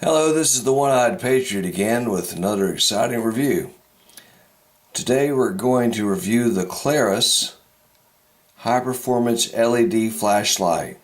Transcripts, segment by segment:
Hello, this is the One Eyed Patriot again with another exciting review. Today we're going to review the Klarus high performance LED flashlight.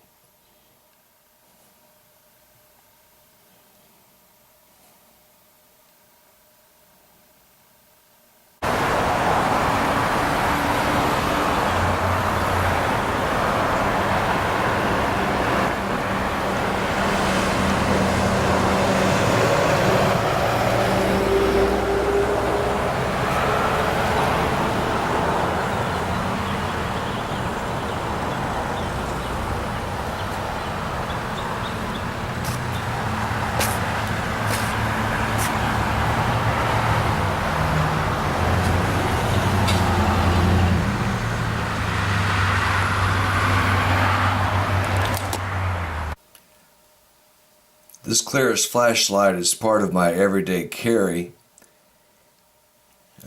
This Klarus flashlight is part of my everyday carry.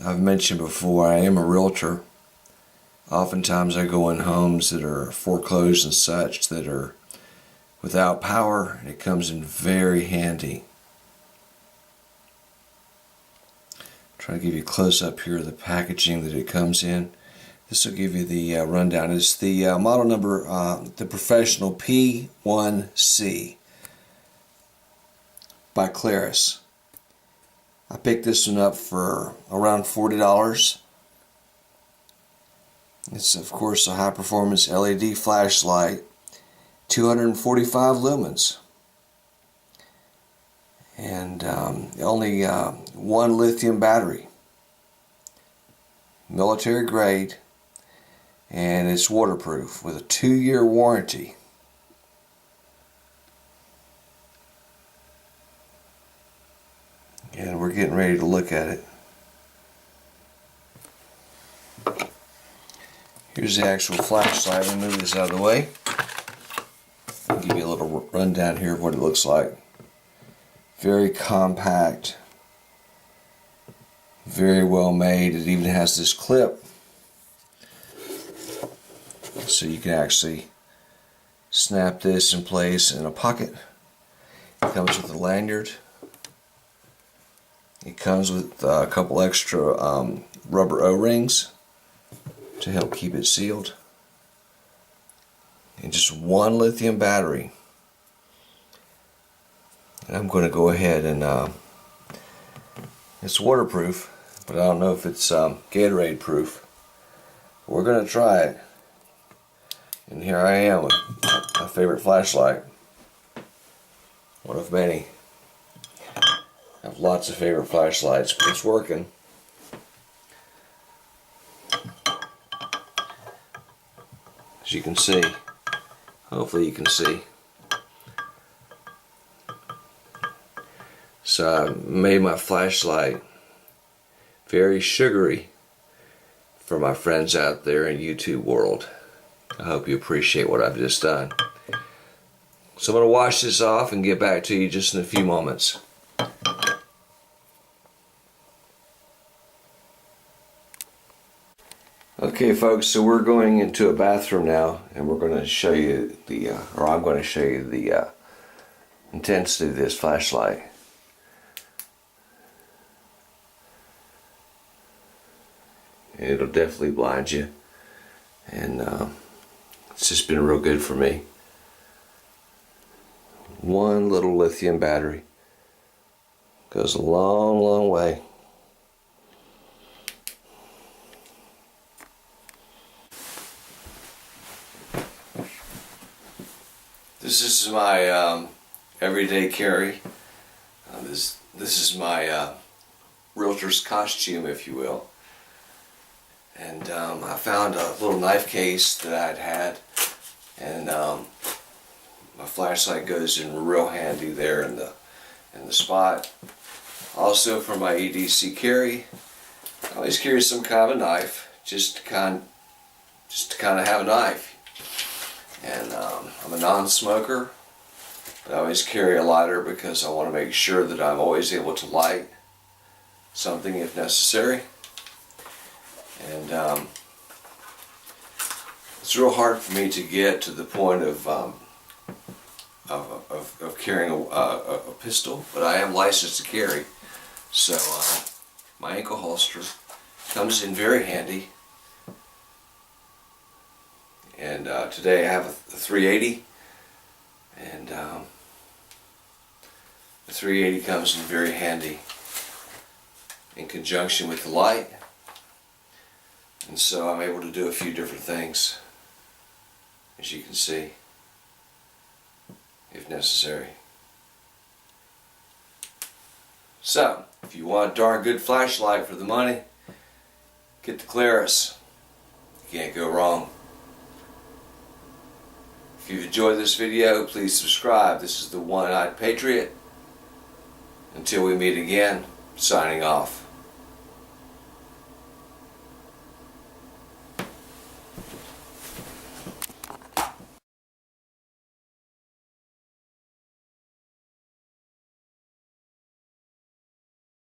I've mentioned before, I am a realtor. Oftentimes I go in homes that are foreclosed and such that are without power, and it comes in very handy. Try to give you a close up here of the packaging that it comes in. This will give you the rundown. It's the model number, the professional P1C. By Klarus. I picked this one up for around $40. It's of course a high performance LED flashlight, 245 lumens, and only one lithium battery, military grade, and it's waterproof with a 2-year warranty. And we're getting ready to look at it. Here's the actual flashlight. Let me move this out of the way. I'll give you a little rundown here of what it looks like. Very compact, very well made. It even has this clip so you can actually snap this in place in a pocket. It comes with a lanyard. It comes with a couple extra rubber O-rings to help keep it sealed, and just one lithium battery. And I'm going to go ahead and it's waterproof, but I don't know if it's Gatorade proof. We're going to try it, and here I am with my favorite flashlight, one of many. I have lots of favorite flashlights, but it's working. As you can see, hopefully you can see. So I made my flashlight very sugary for my friends out there in YouTube world. I hope you appreciate what I've just done. So I'm going to wash this off and get back to you just in a few moments. Okay folks, so we're going into a bathroom now, and we're going to show you the, or I'm going to show you the intensity of this flashlight. It'll definitely blind you, and it's just been real good for me. One little lithium battery goes a long, long way. This is my everyday carry. This is my realtor's costume, if you will. And I found a little knife case that I'd had, and my flashlight goes in real handy there in the spot. Also for my EDC carry, I always carry some kind of a knife, just to kind of have a knife. And I'm a non-smoker, but I always carry a lighter because I want to make sure that I'm always able to light something if necessary. And it's real hard for me to get to the point of of carrying a pistol, but I am licensed to carry. So my ankle holster comes in very handy. And today I have a 380, and the 380 comes in very handy in conjunction with the light, and so I'm able to do a few different things, as you can see, if necessary. So, if you want a darn good flashlight for the money, get the Klarus. You can't go wrong. If you've enjoyed this video, please subscribe. This is the One Eyed Patriot. Until we meet again, signing off.